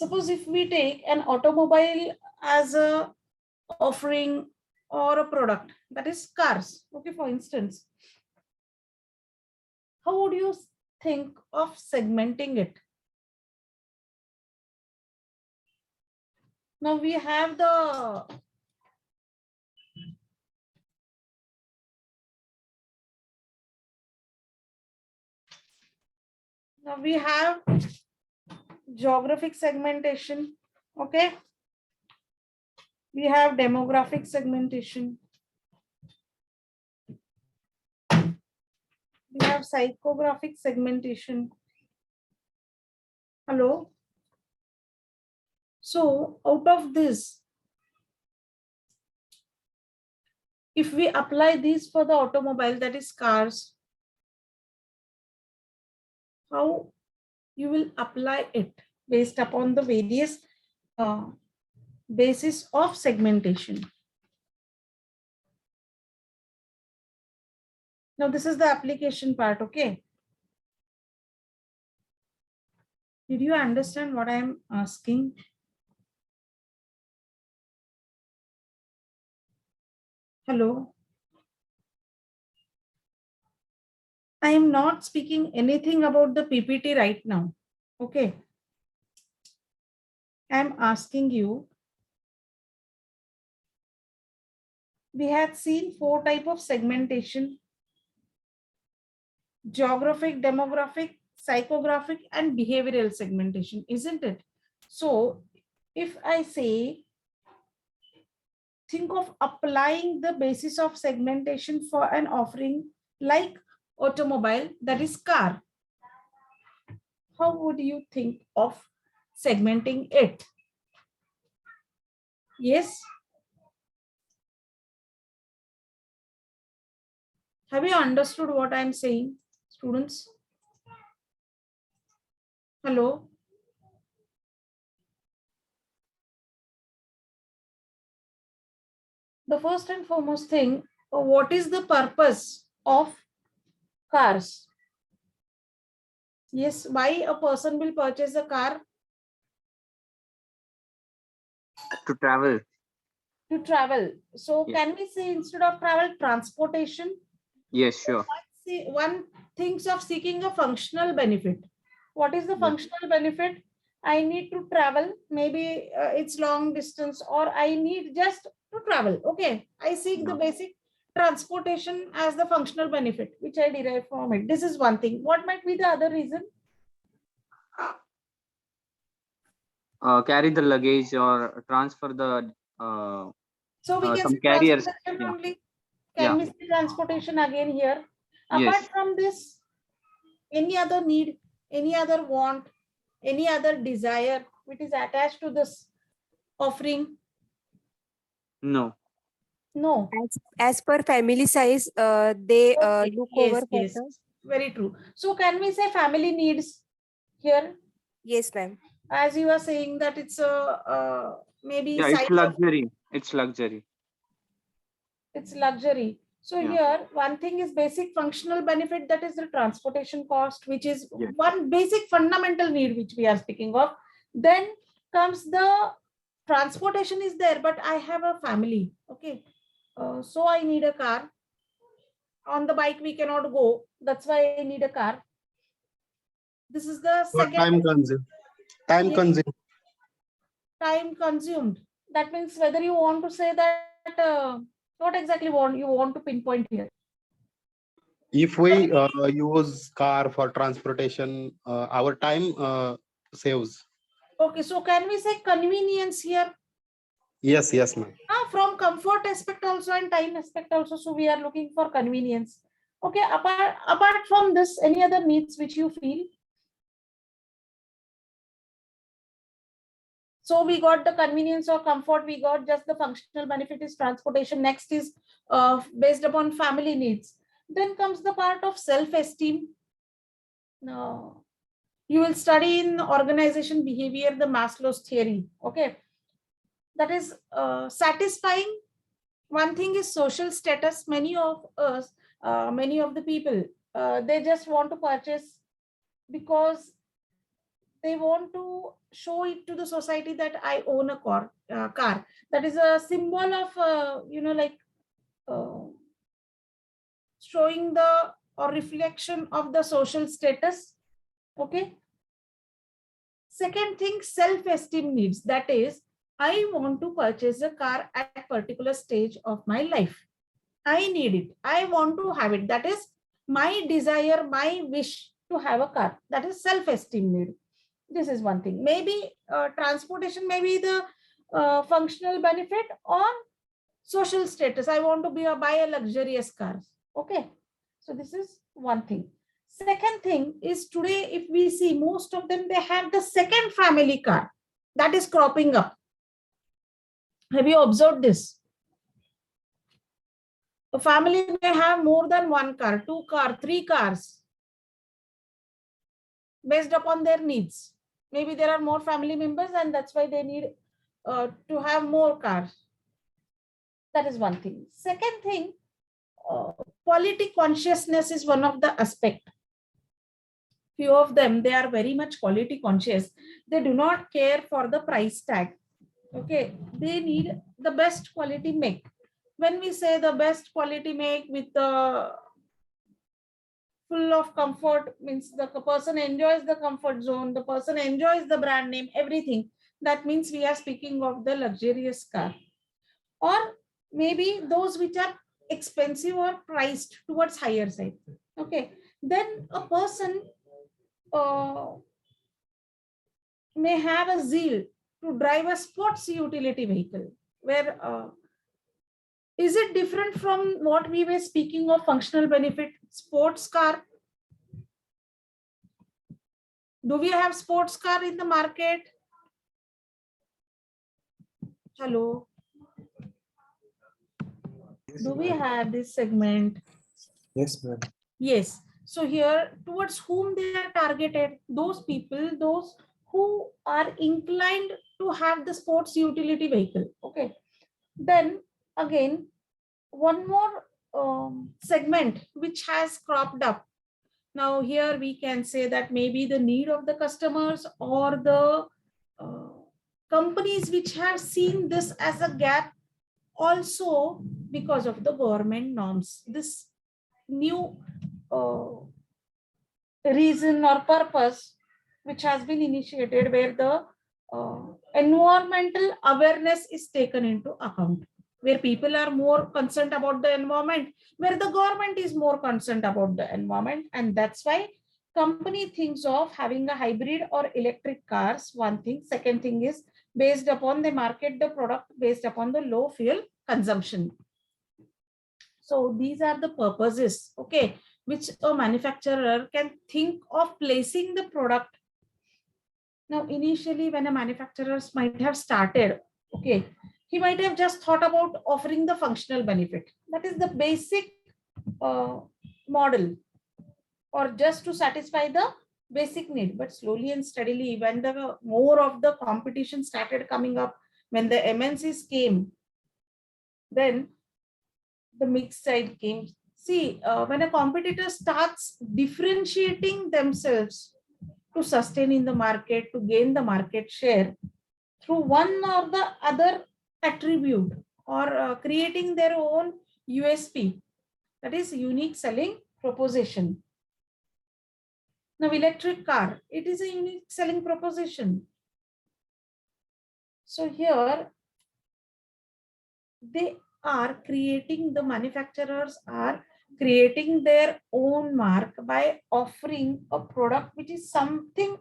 Suppose if we take an automobile as a offering or a product, that is cars. Okay, for instance, how would you think of segmenting it? Now we have the geographic segmentation. Okay, we have demographic segmentation, we have psychographic segmentation. Hello. So out of this, if we apply these for the automobile, that is cars, how you will apply it based upon the various basis of segmentation. Now this is the application part. Okay, did you understand what I am asking? Hello. I am not speaking anything about the PPT right now. Okay, I am asking you, we had seen 4 types of segmentation: geographic, demographic, psychographic, and behavioral segmentation, isn't it? So if I say, think of applying the basis of segmentation for an offering like automobile, that is car, how would you think of segmenting it? Yes. Have you understood what I am saying, students? Hello. The first and foremost thing, what is the purpose of cars? Yes, why a person will purchase a car? To travel. To travel. So Yes. can we say instead of travel, transportation? Yes, sure. One thinks of seeking a functional benefit. What is the Yes. functional benefit? I need to travel, maybe it's long distance, or I need just to travel. Okay, I seek the basic transportation as the functional benefit, which I derive from it. This is one thing. What might be the other reason? Carry the luggage or transfer the So we can some say carriers. transportation Yeah. only. Can Yeah. we say transportation again here? Yes. Apart from this, any other need, any other want, any other desire which is attached to this offering? No. No. As per family size, they Okay. look Yes, over for yes, the. very true. So can we say family needs here? Yes, ma'am. As you are saying that it's a maybe Yeah, size it's luxury. It's luxury. it's luxury. So Yeah. here one thing is basic functional benefit, that is the transportation cost, which is Yes. one basic fundamental need which we are speaking of. Then comes the transportation is there, but I have a family. Okay, so I need a car. On the bike we cannot go, that's why I need a car. This is the second. Time consumed. Time Yes. consumed. Time consumed. That means whether you want to say that what exactly you want to pinpoint here? If we use car for transportation, our time saves. Okay, so can we say convenience here? Yes, yes, ma'am. From comfort aspect also and time aspect also, so we are looking for convenience. Okay, apart from this, any other needs which you feel? So we got the convenience or comfort, we got just the functional benefit is transportation. Next is based upon family needs. Then comes the part of self-esteem. No, you will study in organization behavior, the Maslow's theory. Okay, that is satisfying. One thing is social status. Many of us, many of the people, they just want to purchase because they want to show it to the society that I own a car. That is a symbol of, like showing the or reflection of the social status. Okay. Second thing, self-esteem needs. That is, I want to purchase a car at a particular stage of my life. I need it. I want to have it. That is my desire, my wish to have a car. That is self-esteem need. This is one thing. Maybe transportation may be the functional benefit, or social status. I want to buy a luxurious car. Okay. So this is one thing. Second thing is, today, if we see, most of them, they have the second family car that is cropping up. Have you observed this? A family may have more than one car, 2 cars, 3 cars, based upon their needs. Maybe there are more family members and that's why they need to have more cars. That is one thing. Second thing, quality consciousness is one of the aspect. Few of them, they are very much quality conscious. They do not care for the price tag. Okay, they need the best quality make. When we say the best quality make with the full of comfort, means the person enjoys the comfort zone, the person enjoys the brand name, everything. That means we are speaking of the luxurious car. Or maybe those which are expensive or priced towards higher side. Okay, then a person may have a zeal to drive a sports utility vehicle, where is it different from what we were speaking of functional benefit, sports car? Do we have sports car in the market? Hello. Do we have this segment? Yes, ma'am. Yes. So here, towards whom they are targeted? Those people, those who are inclined to have the sports utility vehicle. Okay. Then again, one more segment which has cropped up. Now here we can say that maybe the need of the customers, or the companies which have seen this as a gap, also because of the government norms. This new reason or purpose which has been initiated, where the environmental awareness is taken into account, where people are more concerned about the environment, where the government is more concerned about the environment. And that's why company thinks of having a hybrid or electric cars, one thing. Second thing is, based upon, they market the product based upon the low fuel consumption. So these are the purposes, okay, which a manufacturer can think of placing the product. Now, initially, when a manufacturer might have started, okay, he might have just thought about offering the functional benefit. That is the basic model, or just to satisfy the basic need. But slowly and steadily, when the more of the competition started coming up, when the MNCs came, then the mixed side came. See, when a competitor starts differentiating themselves to sustain in the market, to gain the market share through one or the other attribute, or creating their own USP, that is unique selling proposition. Now, electric car, it is a unique selling proposition. So here they are creating, the manufacturers are creating their own mark by offering a product which is something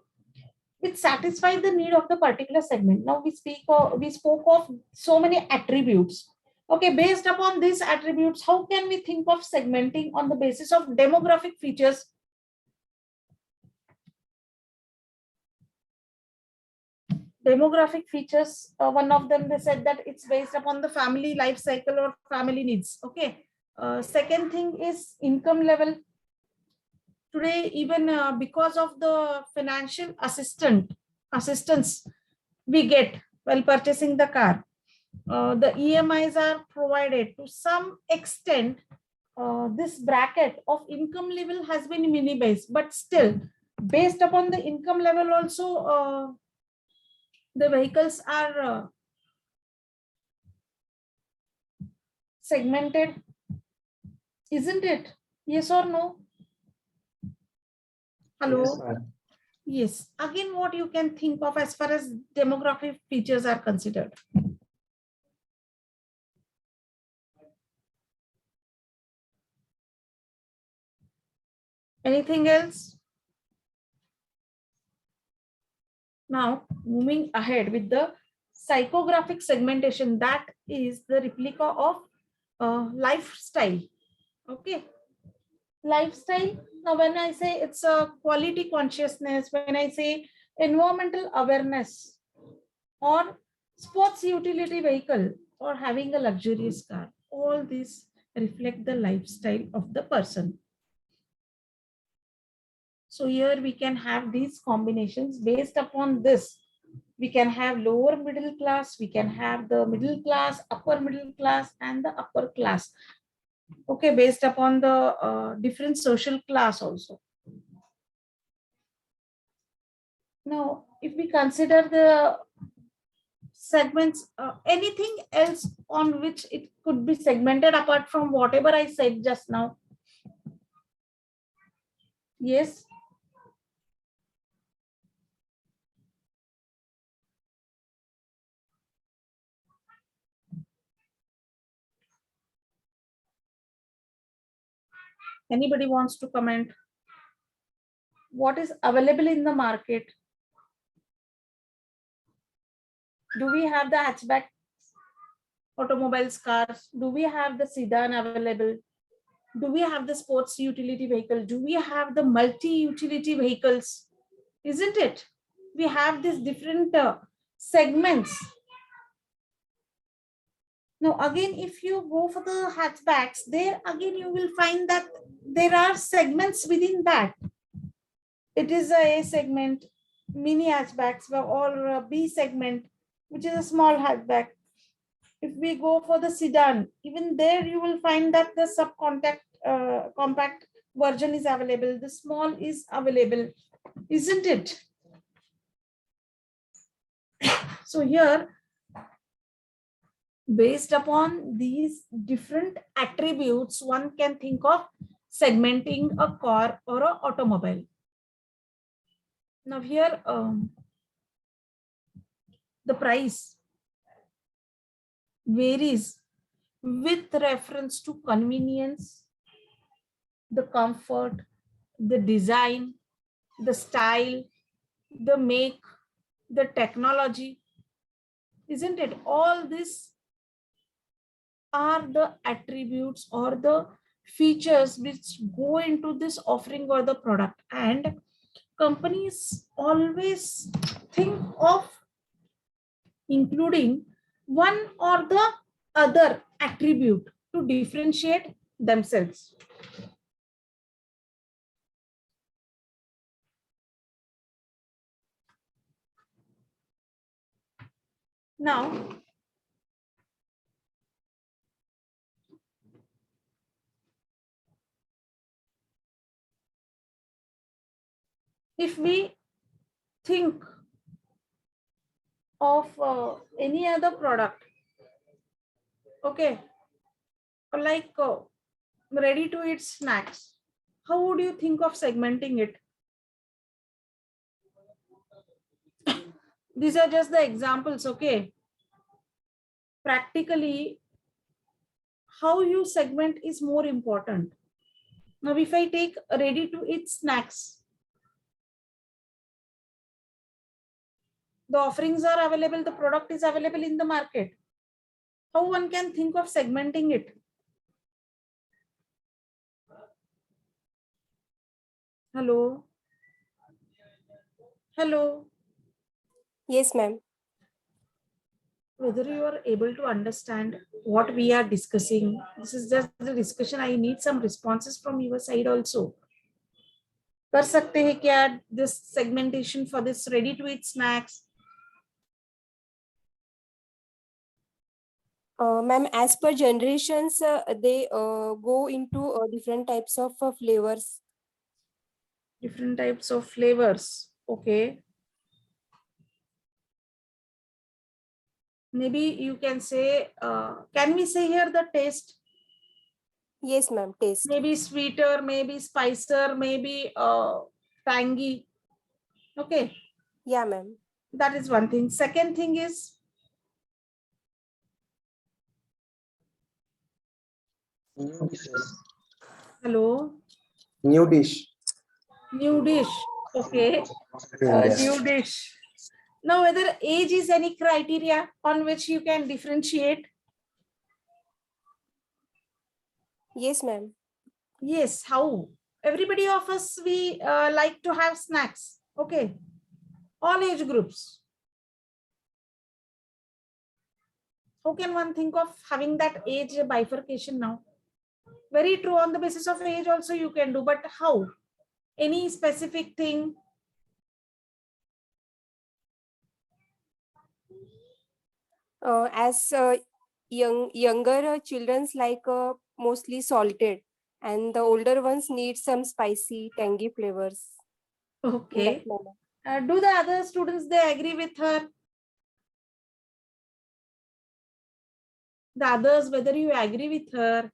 which satisfies the need of the particular segment. Now we spoke of so many attributes. Okay, based upon these attributes, how can we think of segmenting on the basis of demographic features? Demographic features, one of them, they said that it's based upon the family life cycle or family needs. Okay. Second thing is income level. Today, even because of the financial assistance we get while purchasing the car, the EMIs are provided to some extent. This bracket of income level has been minimized, but still Based upon the income level also, the vehicles are segmented, isn't it? Yes or no? Hello? Yes, ma'am. Yes. Again, what you can think of as far as demographic features are considered? Anything else? Now, moving ahead with the psychographic segmentation, that is the replica of lifestyle. Okay. Lifestyle. Now, when I say it's a quality consciousness, when I say environmental awareness, or sports utility vehicle, or having a luxurious car, all these reflect the lifestyle of the person. So here we can have these combinations. Based upon this, we can have lower middle class, we can have the middle class, upper middle class, and the upper class. Okay, based upon the different social class also. Now, if we consider the segments, anything else on which it could be segmented apart from whatever I said just now? Yes. Anybody wants to comment? What is available in the market? Do we have the hatchback automobiles, cars? Do we have the sedan available? Do we have the sports utility vehicle? Do we have the multi-utility vehicles? Isn't it? We have these different segments. Now, again, if you go for the hatchbacks, there again you will find that there are segments within that. It is a segment, mini hatchbacks, or a B segment, which is a small hatchback. If we go for the sedan, even there you will find that the compact version is available, the small is available, isn't it? So here, based upon these different attributes, one can think of segmenting a car or an automobile. Now here, the price varies with reference to convenience, the comfort, the design, the style, the make, the technology, isn't it? All these are the attributes or the features which go into this offering or the product, and companies always think of including one or the other attribute to differentiate themselves. Now, if we think of any other product, okay, like ready to eat snacks, how would you think of segmenting it? These are just the examples, okay? Practically, how you segment is more important. Now, if I take ready to eat snacks, the offerings are available, the product is available in the market. How one can think of segmenting it? Hello? Hello? Yes, ma'am. Whether you are able to understand what we are discussing. This is just the discussion. I need some responses from your side also. कर सकते हैं क्या this segmentation for this ready to eat snacks? Ma'am, as per generations, they go into different types of flavors. Different types of flavors. Okay. Maybe you can say, can we say here the taste? Yes, ma'am. Taste. Maybe sweeter, maybe spicier, maybe tangy. Okay. Yeah, ma'am. That is one thing. Second thing is, New dishes. hello, New dish. new dish. Okay. India. New dish. Now, whether age is any criteria on which you can differentiate? Yes, ma'am. Yes. How? Everybody of us, we like to have snacks. Okay. All age groups. How can one think of having that age bifurcation now? Very true. On the basis of age also you can do, but how? Any specific thing? As younger children's like mostly salted, and the older ones need some spicy, tangy flavors. In that Okay. manner. Do the other students, they agree with her? The others, whether you agree with her?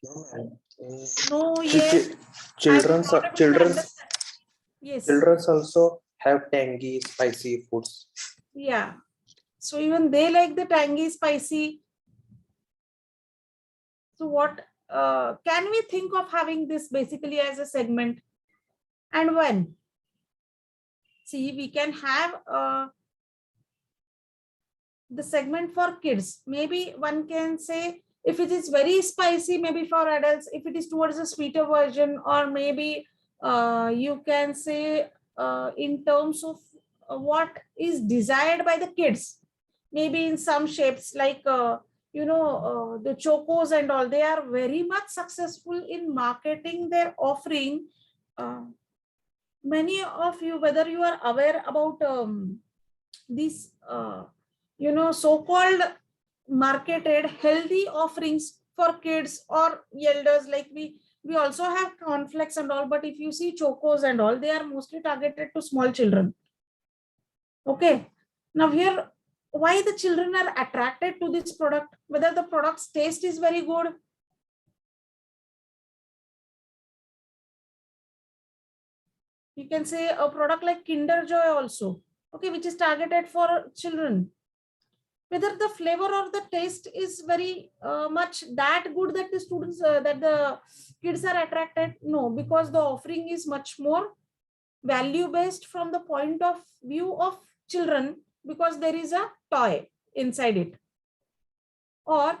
No, ma'am. No, Chi- yes. chi- Children's, I'm not able to children's, understand. Yes. children's also have tangy, spicy foods. Yeah. So even they like the tangy, spicy. So what can we think of having this basically as a segment? And when? See, we can have the segment for kids. Maybe one can say if it is very spicy, maybe for adults, if it is towards a sweeter version, or maybe you can say in terms of what is desired by the kids. Maybe in some shapes like, the chocos and all, they are very much successful in marketing their offering. Many of you, whether you are aware about these so-called marketed healthy offerings for kids or elders, like we also have cornflakes and all, but if you see chocos and all, they are mostly targeted to small children. Okay. Now here, why the children are attracted to this product? Whether the product's taste is very good. You can say a product like Kinder Joy also, okay, which is targeted for children. Whether the flavor or the taste is very much that good that the students, that the kids are attracted? No, because the offering is much more value based from the point of view of children, because there is a toy inside it. Or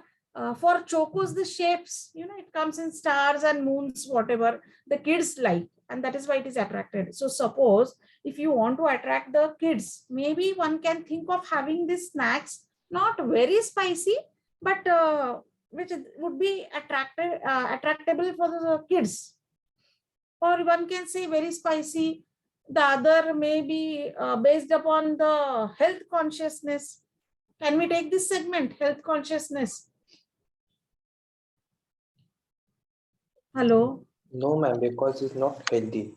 for chocos, the shapes, it comes in stars and moons, whatever the kids like, and that is why it is attracted. So suppose if you want to attract the kids, maybe one can think of having these snacks not very spicy, but which would be attractable for the kids. Or one can say very spicy. The other may be based upon the health consciousness. Can we take this segment, health consciousness? Hello? No, ma'am, because it's not healthy.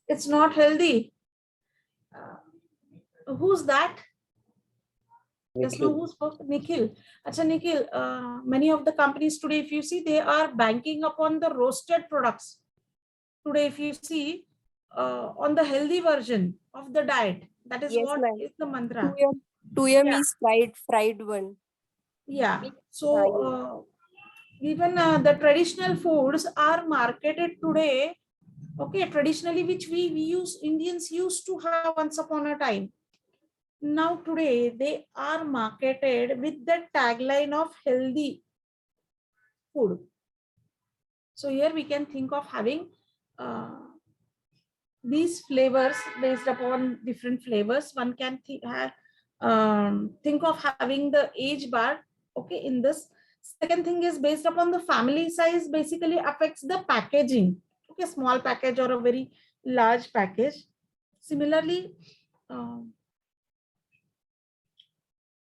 It's not healthy. Who's that? Just know Nikhil. who spoke? Nikhil. Acha, Nikhil, many of the companies today, if you see, they are banking upon the roasted products. Today, if you see, on the healthy version of the diet, that is Yes, what ma'am. is the mantra. Tuyam Yeah. is fried one. Yeah. Yes. So even the traditional foods are marketed today. Okay, traditionally, which we Indians used to have once upon a time. Now today they are marketed with the tagline of healthy food. So here we can think of having these flavors based upon different flavors. One can think of having the age bar. Okay, in this. Second thing is based upon the family size, basically affects the packaging. Okay, small package or a very large package. Similarly,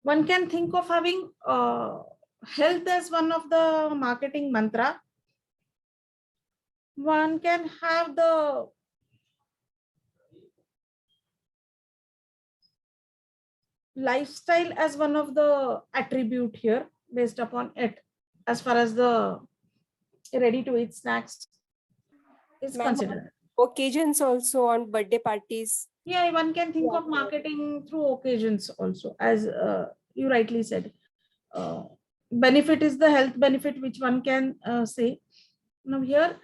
one can think of having health as one of the marketing mantra. One can have the lifestyle as one of the attribute here based upon it, as far as the ready to eat snacks is Ma'am, considered. occasions also on birthday parties. Yeah, one can think Yeah. of marketing through occasions also, as you rightly said. Benefit is the health benefit, which one can say. Now here,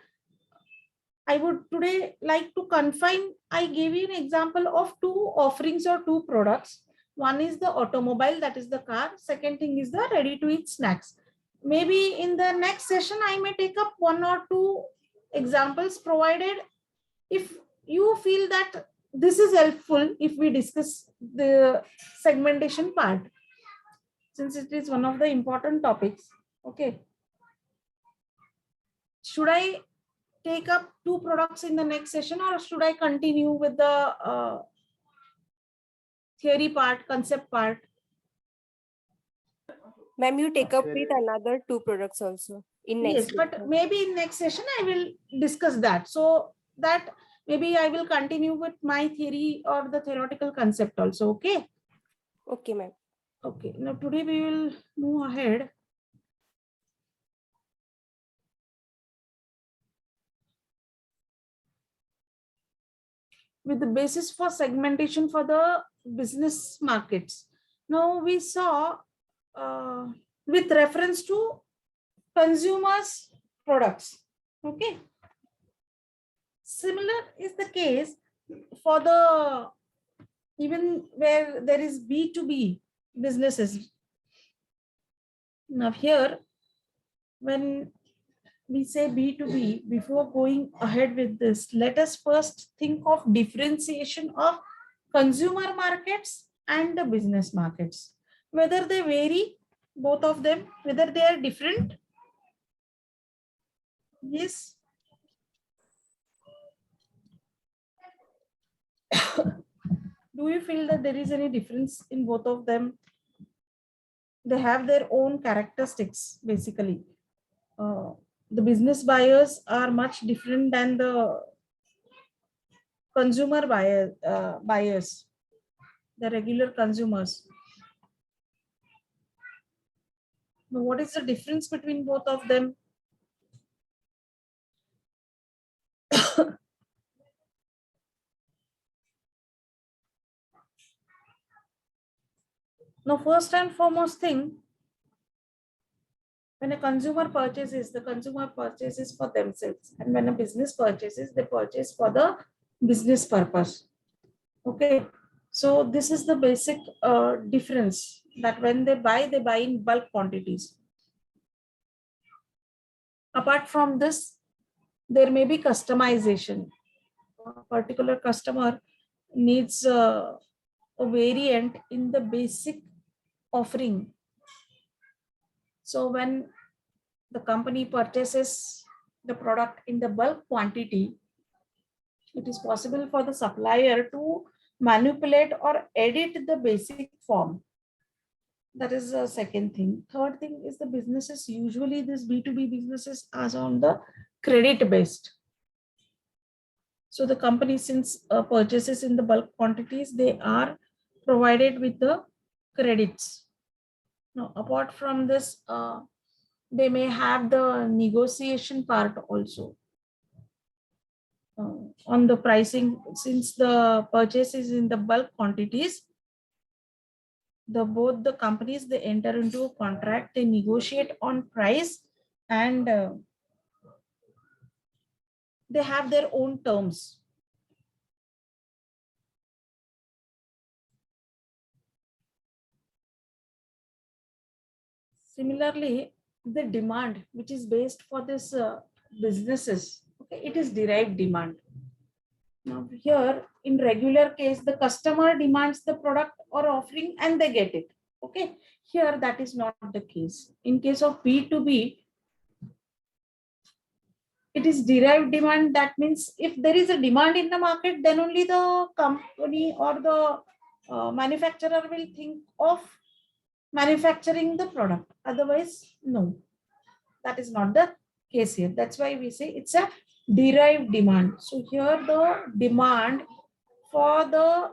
I would today like to confine, I gave you an example of two offerings or two products. One is the automobile, that is the car. Second thing is the ready to eat snacks. Maybe in the next session, I may take up one or two examples, provided if you feel that this is helpful if we discuss the segmentation part, since it is one of the important topics. Okay. Should I take up two products in the next session, or should I continue with the theory part, concept part? Ma'am, you take up with another two products also in next. Yes, but lecture. maybe in next session I will discuss that. So that maybe I will continue with my theory or the theoretical concept also. Okay. Okay, ma'am. Okay. Now today we will move ahead. With the basis for segmentation for the business markets. Now we saw with reference to consumers products. Okay. Similar is the case for the even where there is B2B businesses. Now here, when we say B2B, before going ahead with this, let us first think of differentiation of consumer markets and the business markets, whether they vary, both of them, whether they are different. Yes. Do you feel that there is any difference in both of them? They have their own characteristics, basically. The business buyers are much different than the consumer buyers, the regular consumers. Now, what is the difference between both of them? Now, first and foremost thing, when a consumer purchases, the consumer purchases for themselves, and when a business purchases, they purchase for the business purpose. Okay, so this is the basic difference, that when they buy in bulk quantities. Apart from this, there may be customization. A particular customer needs a variant in the basic offering. So when the company purchases the product in the bulk quantity, it is possible for the supplier to manipulate or edit the basic form. That is the second thing. Third thing is the businesses, usually this B2B businesses are on the credit based. So the company, since purchases in the bulk quantities, they are provided with the credits. Now, apart from this, they may have the negotiation part also on the pricing. Since the purchase is in the bulk quantities, both the companies, they enter into a contract, they negotiate on price, and they have their own terms. Similarly, the demand which is based for this businesses, okay, it is derived demand. Now here, in regular case, the customer demands the product or offering and they get it. Okay, here that is not the case. In case of B2B, it is derived demand. That means if there is a demand in the market, then only the company or the manufacturer will think of manufacturing the product. Otherwise, no, that is not the case here. That's why we say it's a derived demand. So here the demand for the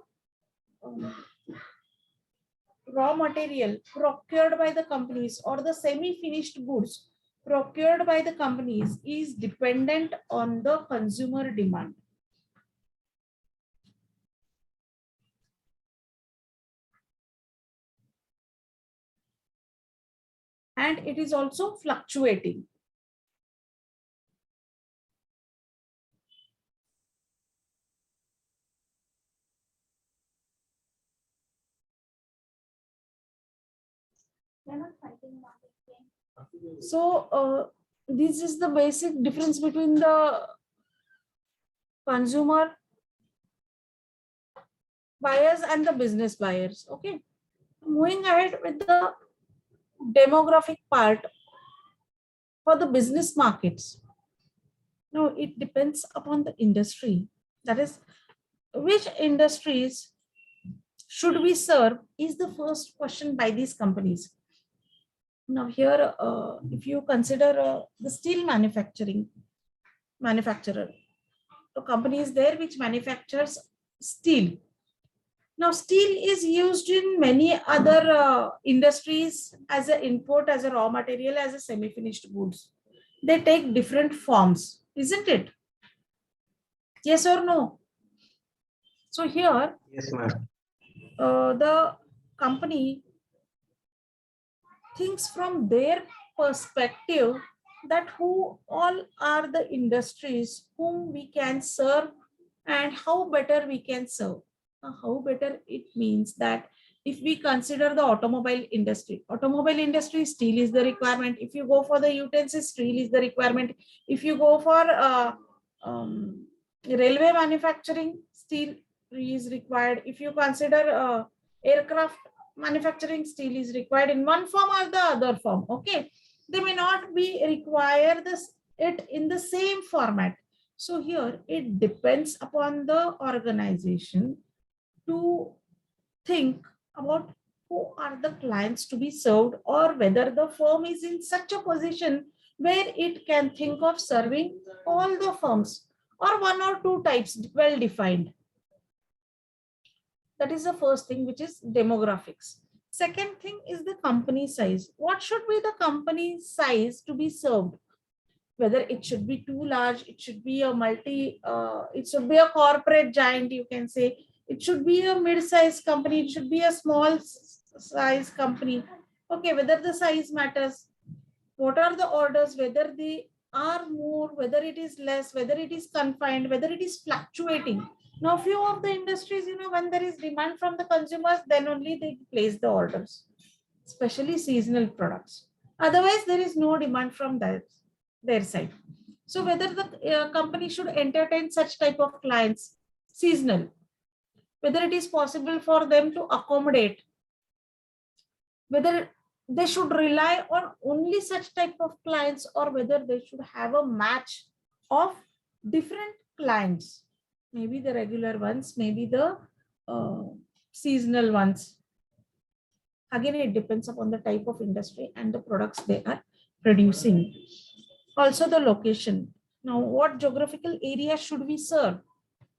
raw material procured by the companies or the semi-finished goods procured by the companies is dependent on the consumer demand. And it is also fluctuating. So this is the basic difference between the consumer buyers and the business buyers. Okay, moving ahead with the demographic part for the business markets. Now it depends upon the industry. That is, which industries should we serve is the first question by these companies. Now here, if you consider the steel manufacturer, the company is there which manufactures steel. Now steel is used in many other industries as an input, as a raw material, as a semi-finished goods. They take different forms, isn't it? Yes or no? So here, Yes, ma'am. the company thinks from their perspective that who all are the industries whom we can serve and how better we can serve. How better it means that if we consider the automobile industry, steel is the requirement. If you go for the utensils, steel is the requirement. If you go for railway manufacturing, steel is required. If you consider aircraft manufacturing, steel is required in one form or the other form. Okay, they may not be require it in the same format. So here it depends upon the organization to think about who are the clients to be served, or whether the firm is in such a position where it can think of serving all the firms or one or two types well defined. That is the first thing, which is demographics. Second thing is the company size. What should be the company size to be served? Whether it should be too large, it should be a it should be a corporate giant, you can say. It should be a mid-sized company. It should be a small size company. Okay, whether the size matters. What are the orders? Whether they are more, whether it is less, whether it is confined, whether it is fluctuating. Now, few of the industries, when there is demand from the consumers, then only they place the orders, especially seasonal products. Otherwise, there is no demand from their side. So whether the company should entertain such type of clients, seasonal, whether it is possible for them to accommodate, whether they should rely on only such type of clients, or whether they should have a match of different clients, maybe the regular ones, maybe the seasonal ones. Again, it depends upon the type of industry and the products they are producing. Also the location. Now, what geographical area should we serve?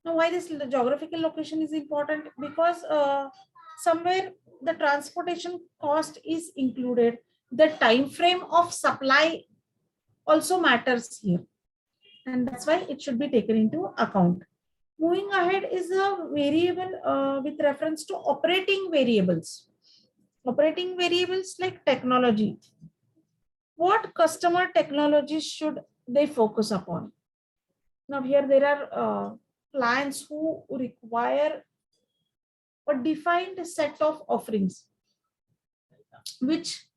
Now, why this geographical location is important? Because somewhere the transportation cost is included. The time frame of supply also matters here. And that's why it should be taken into account. Moving ahead is a variable with reference to operating variables. Operating variables like technology. What customer technologies should they focus upon? Now here there are clients who require a defined set of offerings which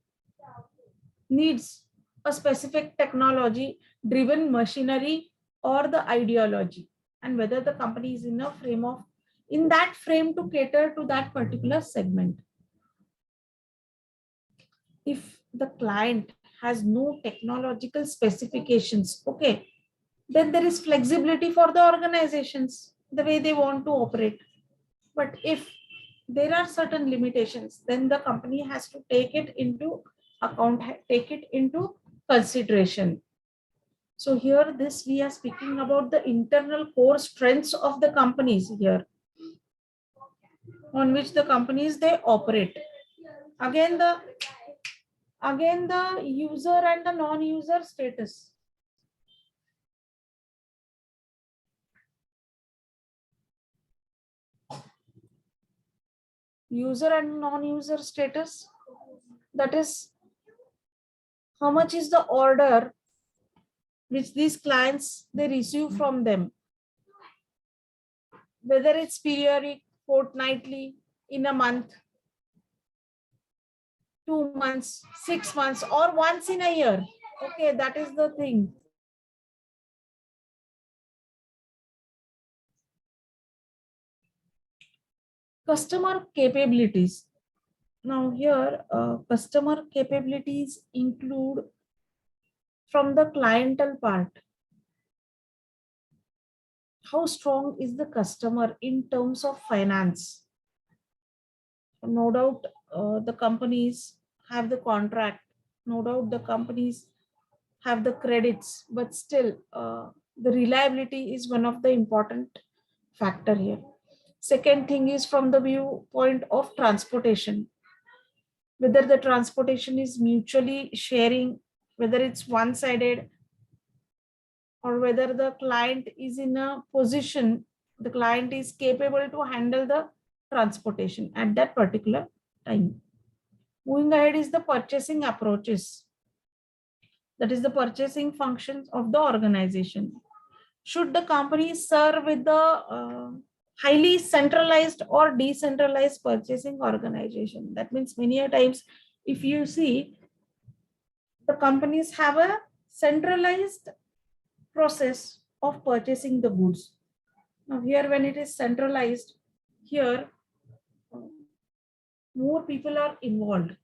needs a specific technology driven machinery or the ideology, and whether the company is in that frame to cater to that particular segment. If the client has no technological specifications, okay, then there is flexibility for the organizations, the way they want to operate. But if there are certain limitations, then the company has to take it into account, take it into consideration. So here this we are speaking about the internal core strengths of the companies here, on which the companies they operate. Again the user and the non-user status. User and non-user status, that is how much is the order which these clients they receive from them, whether it's periodic, fortnightly, in a month, 2 months, 6 months, or once in a year. Okay, that is the thing. Customer capabilities. Now here, customer capabilities include from the clientele part. How strong is the customer in terms of finance? No doubt the companies have the contract. No doubt the companies have the credits, but still the reliability is one of the important factor here. Second thing is from the viewpoint of transportation. Whether the transportation is mutually sharing, whether it's one-sided, or whether the client is in a position, the client is capable to handle the transportation at that particular time. Moving ahead is the purchasing approaches. That is the purchasing functions of the organization. Should the company serve with the highly centralized or decentralized purchasing organization? That means many a times, if you see, the companies have a centralized process of purchasing the goods. Now here, when it is centralized, here more people are involved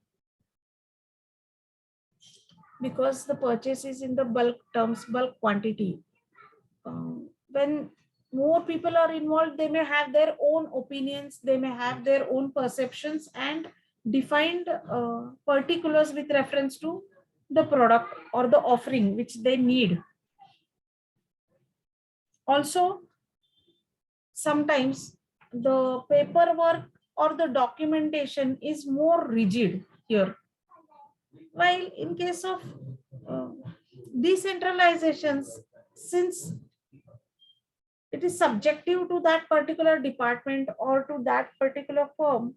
because the purchase is in the bulk terms, bulk quantity. When more people are involved, they may have their own opinions, they may have their own perceptions and defined particulars with reference to the product or the offering which they need. Also, sometimes the paperwork or the documentation is more rigid here, while in case of decentralizations, since it is subjective to that particular department or to that particular firm,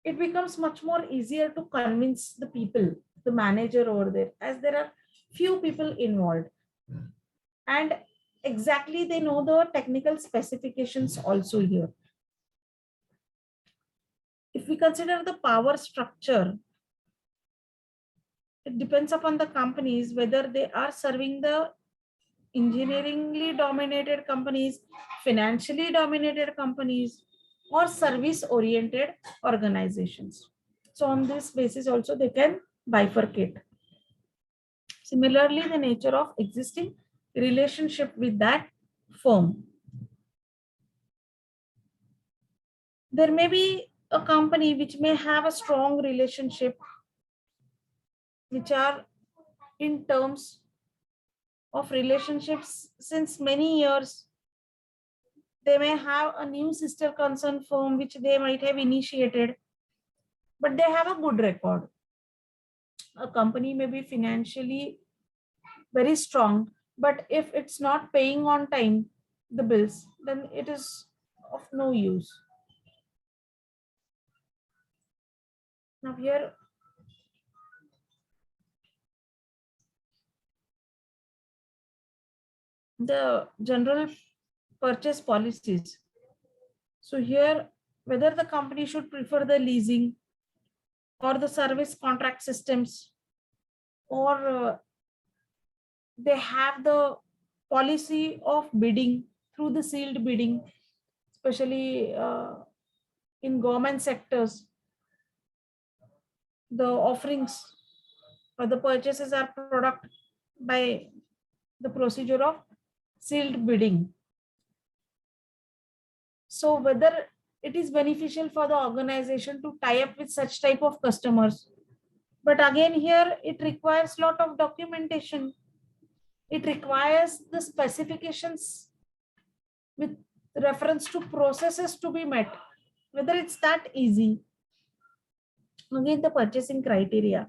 it becomes much more easier to convince the people, the manager over there, as there are few people involved and exactly they know the technical specifications also here. If we consider the power structure, it depends upon the companies whether they are serving the engineeringly dominated companies, financially dominated companies, or service oriented organizations. So on this basis also they can bifurcate. Similarly, the nature of existing relationship with that firm. There may be a company which may have a strong relationship, which are in terms of relationships since many years. They may have a new sister concern firm which they might have initiated, but they have a good record. A company may be financially very strong, but if it's not paying on time the bills, then it is of no use. Now here, the general purchase policies. So here, whether the company should prefer the leasing or the service contract systems, or they have the policy of bidding through the sealed bidding, especially in government sectors, the offerings or the purchases are product by the procedure of sealed bidding. So whether it is beneficial for the organization to tie up with such type of customers. But again, here it requires lot of documentation. It requires the specifications with reference to processes to be met. Whether it's that easy. Again, the purchasing criteria.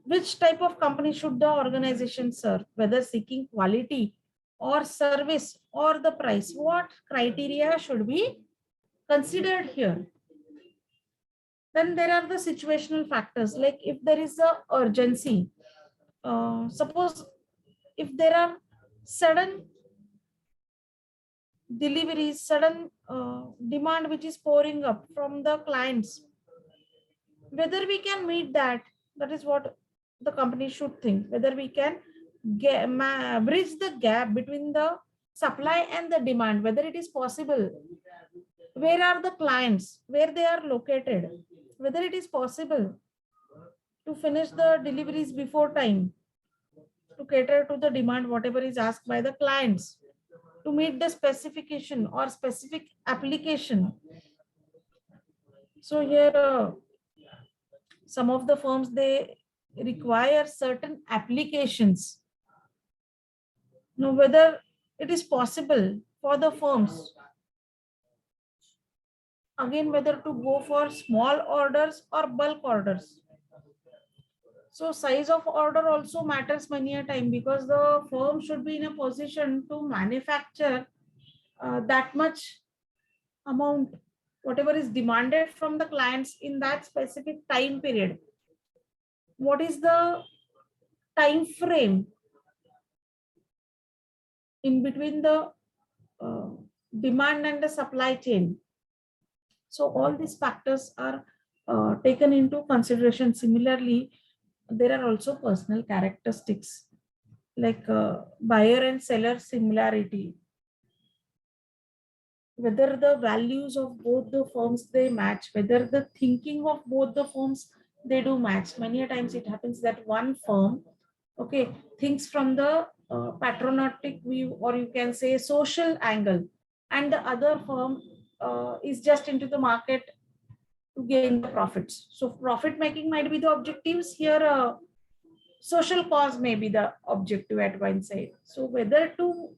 Which type of company should the organization serve? Whether seeking quality or service or the price. What criteria should be considered here? Then there are the situational factors, like if there is a urgency. Suppose if there are sudden deliveries, sudden demand which is pouring up from the clients, whether we can meet that, that is what the company should think. Whether we can bridge the gap between the supply and the demand, whether it is possible. Where are the clients, where they are located, whether it is possible to finish the deliveries before time, to cater to the demand whatever is asked by the clients, to meet the specification or specific application. So here some of the firms, they require certain applications. Now whether it is possible for the firms, again, whether to go for small orders or bulk orders. So size of order also matters many a time, because the firm should be in a position to manufacture that much amount, whatever is demanded from the clients in that specific time period. What is the time frame in between the demand and the supply chain? So all these factors are taken into consideration. Similarly, there are also personal characteristics, like buyer and seller similarity, whether the values of both the firms they match, whether the thinking of both the firms they do match. Many a times it happens that one firm, okay, thinks from the patriotic view, or you can say social angle, and the other firm is just into the market to gain the profits. So profit making might be the objectives here. Social cause may be the objective at one side. So whether to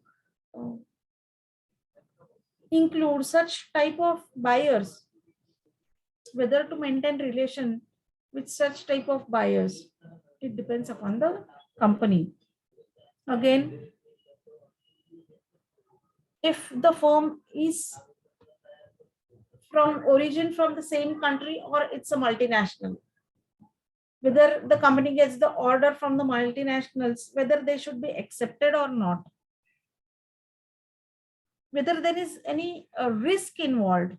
include such type of buyers, whether to maintain relation with such type of buyers, it depends upon the company. Again, if the firm is from origin from the same country, or it's a multinational, whether the company gets the order from the multinationals, whether they should be accepted or not, whether there is any risk involved,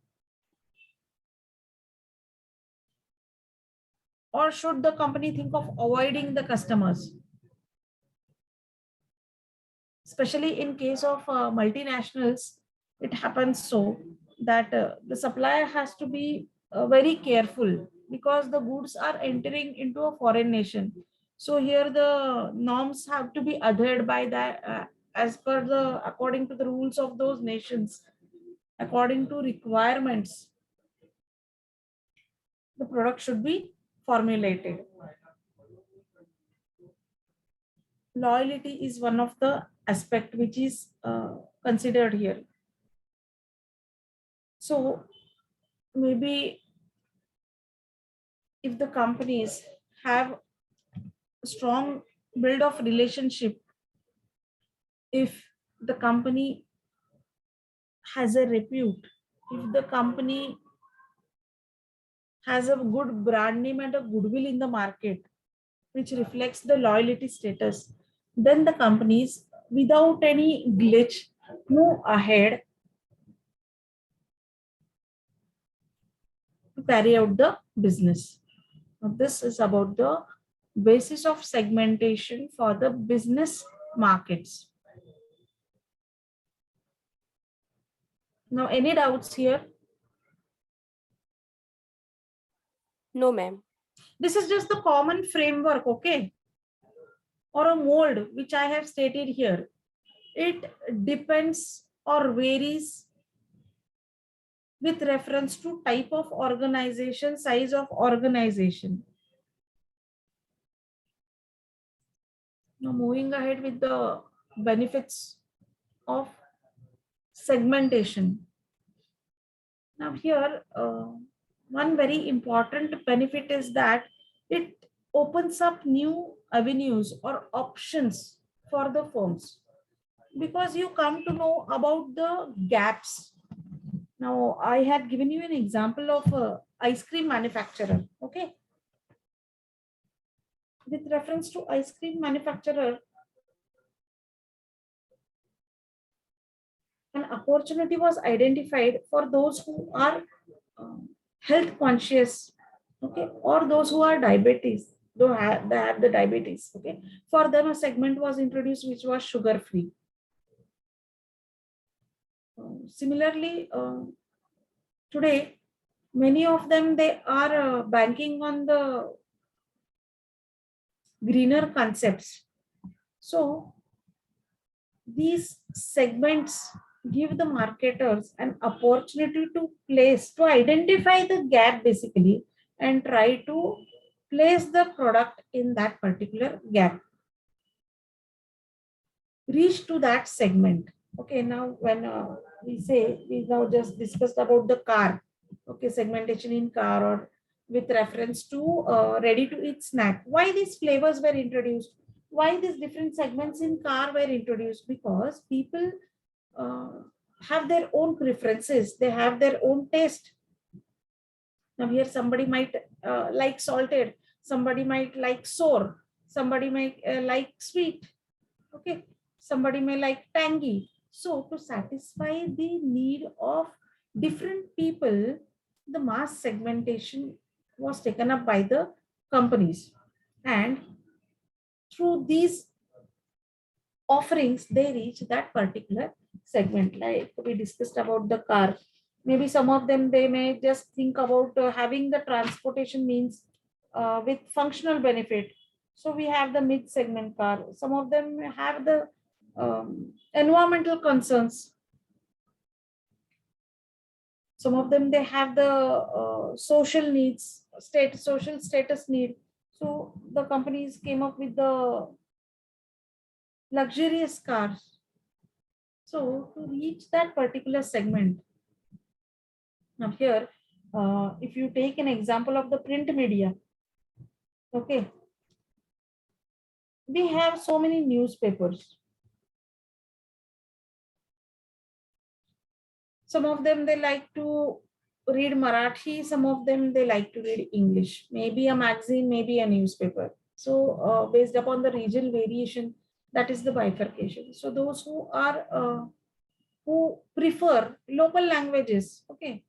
or should the company think of avoiding the customers. Especially in case of multinationals, it happens so that the supplier has to be very careful, because the goods are entering into a foreign nation. So here the norms have to be adhered by that as per the, according to the rules of those nations, according to requirements, the product should be formulated. Loyalty is one of the aspect which is considered here. So maybe if the companies have a strong build of relationship, if the company has a repute, if the company has a good brand name and a goodwill in the market, which reflects the loyalty status, then the companies, without any glitch, move ahead to carry out the business. Now, this is about the basis of segmentation for the business markets. Now, any doubts here? No, ma'am. This is just the common framework, okay, or a mold which I have stated here. It depends or varies with reference to type of organization, size of organization. Now moving ahead with the benefits of segmentation. Now here, one very important benefit is that it opens up new avenues or options for the firms, because you come to know about the gaps. Now, I had given you an example of a ice cream manufacturer. Okay. With reference to ice cream manufacturer, an opportunity was identified for those who are health conscious, okay, or those who are diabetes, they have the diabetes. Okay. For them, a segment was introduced which was sugar free. Similarly, today, many of them, they are banking on the greener concepts. So these segments give the marketers an opportunity to identify the gap basically, and try to place the product in that particular gap, reach to that segment. Okay, now when we now just discussed about the car, okay, segmentation in car, or with reference to ready to eat snack. Why these flavors were introduced? Why these different segments in car were introduced? Because people uh, have their own preferences, they have their own taste. Now here somebody might like salted, somebody might like sour, somebody might like sweet, okay, somebody may like tangy. So to satisfy the need of different people, the mass segmentation was taken up by the companies, and through these offerings they reach that particular segment. Like we discussed about the car, maybe some of them, they may just think about having the transportation means with functional benefit. So we have the mid segment car. Some of them have the environmental concerns. Some of them, they have the social needs, social status need. So the companies came up with the luxurious cars. So to reach that particular segment, now here, if you take an example of the print media, okay, we have so many newspapers. Some of them, they like to read Marathi, some of them, they like to read English, maybe a magazine, maybe a newspaper. So based upon the regional variation, that is the bifurcation. So those who are who prefer local languages, okay,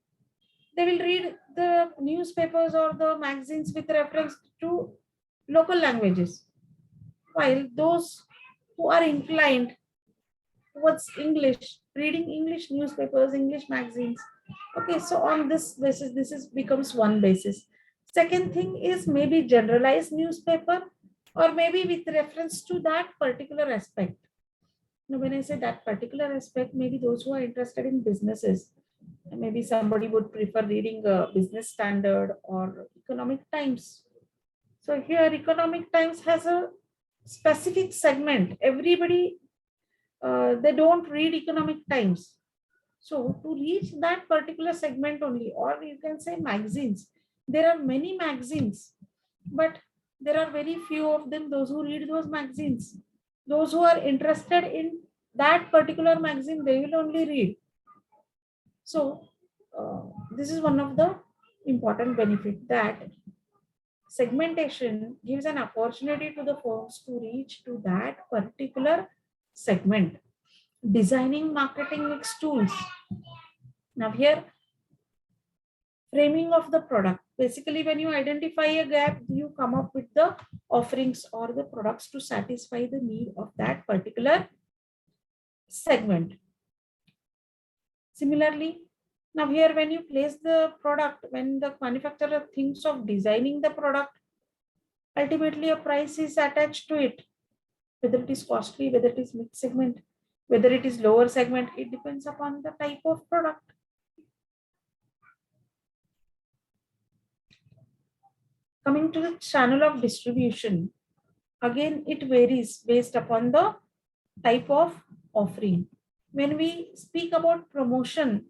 they will read the newspapers or the magazines with reference to local languages, while those who are inclined towards English, reading English newspapers, English magazines. Okay, so on this basis, this is becomes one basis. Second thing is maybe generalized newspaper, or maybe with reference to that particular aspect. Now, when I say that particular aspect, maybe those who are interested in businesses, maybe somebody would prefer reading a Business Standard or Economic Times. So here, Economic Times has a specific segment. Everybody, they don't read Economic Times. So to reach that particular segment only, or you can say magazines, there are many magazines, but there are very few of them, those who read those magazines. Those who are interested in that particular magazine, they will only read. So this is one of the important benefit, that segmentation gives an opportunity to the firms to reach to that particular segment. Designing marketing mix tools. Now here, framing of the product. Basically, when you identify a gap, you come up with the offerings or the products to satisfy the need of that particular segment. Similarly, now here, when you place the product, when the manufacturer thinks of designing the product, ultimately a price is attached to it, whether it is costly, whether it is mid segment, whether it is lower segment, it depends upon the type of product. Coming to the channel of distribution, again, it varies based upon the type of offering. When we speak about promotion,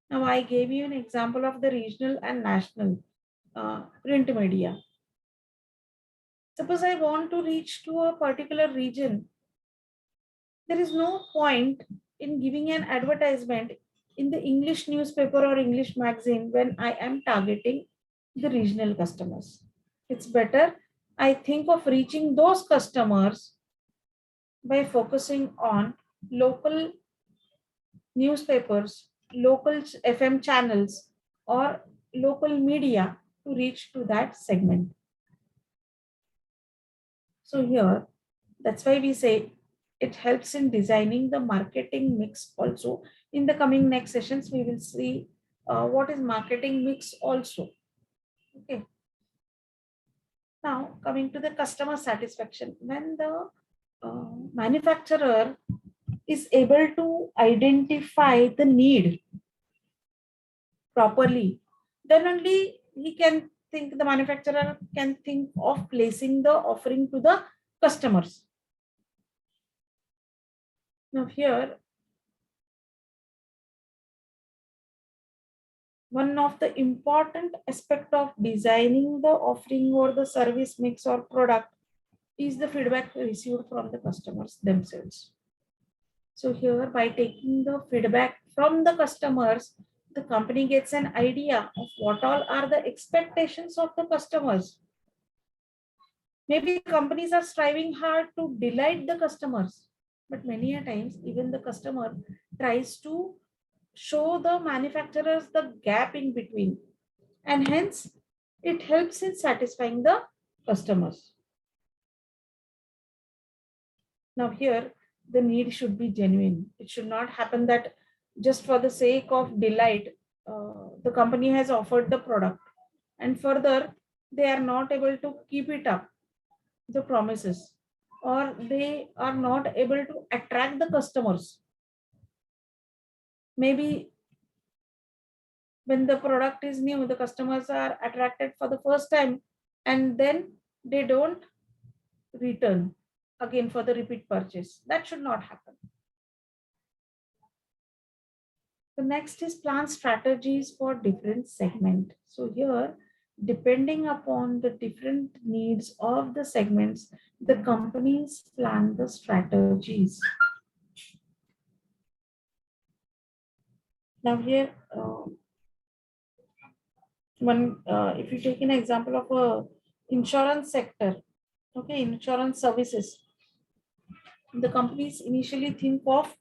now I gave you an example of the regional and national print media. Suppose I want to reach to a particular region, there is no point in giving an advertisement in the English newspaper or English magazine when I am targeting the regional customers. It's better I think of reaching those customers by focusing on local newspapers, local FM channels, or local media to reach to that segment. So here, that's why we say it helps in designing the marketing mix also. In the coming next sessions, we will see what is marketing mix also. Okay. Now, coming to the customer satisfaction. When the manufacturer is able to identify the need properly, then only the manufacturer can think of placing the offering to the customers. Now here, one of the important aspect of designing the offering or the service mix or product is the feedback received from the customers themselves. So here, by taking the feedback from the customers, the company gets an idea of what all are the expectations of the customers. Maybe companies are striving hard to delight the customers, but many a times even the customer tries to show the manufacturers the gap in between, and hence it helps in satisfying the customers. Now here, the need should be genuine. It should not happen that just for the sake of delight, the company has offered the product and further they are not able to keep it up, the promises, or they are not able to attract the customers. Maybe when the product is new, the customers are attracted for the first time and then they don't return again for the repeat purchase. That should not happen. The next is plan strategies for different segment. So here, depending upon the different needs of the segments, the companies plan the strategies. Now here, if you take an example of a insurance sector, okay, insurance services, the companies initially think of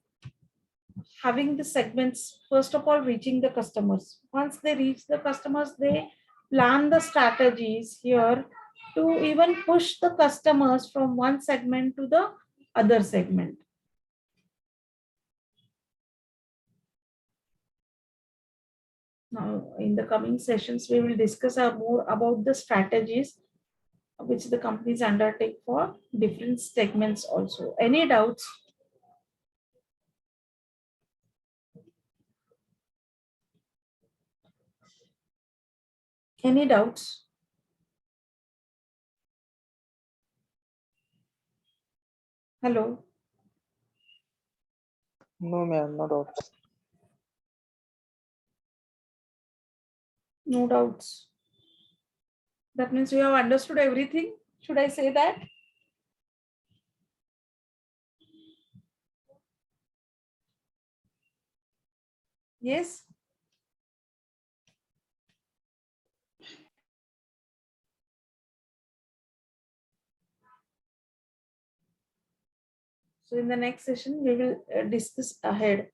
having the segments, first of all, reaching the customers. Once they reach the customers, they plan the strategies here to even push the customers from one segment to the other segment. Now, in the coming sessions, we will discuss more about the strategies which the companies undertake for different segments also. Any doubts? Any doubts? Hello? No, ma'am, no doubts. No doubts. That means you have understood everything. Should I say that? Yes? So in the next session, we will discuss ahead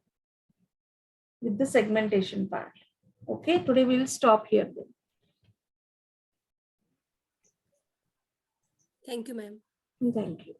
with the segmentation part. Okay, today we will stop here then. Thank you, ma'am. Thank you.